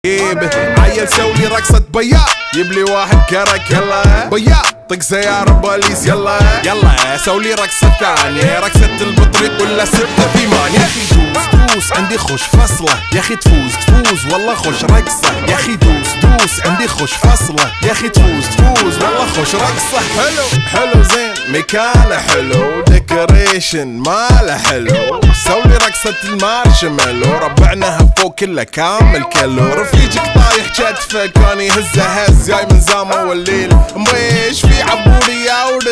عيل سوي رقصة بيا يبلي واحد كرك يلا بيا طق سيارة بوليس يلا يلا سولي رقصة ثانية رقصة البطريق ولا 6 8 يا اخي دوس عندي خوش فصلة يا اخي تفوز والله خوش رقصة يا اخي دوس عندي خوش فصلة يا اخي تفوز والله خوش رقصة حلو زين مكانه حلو ديكوريشن ماله حلو سولي رقصة المارشميلو ربعناها فوق كله كامل كيلو رفيجك طايح كتفه كان يهزه هز جاي من زامه والليل مبيش في عبوري يا ودل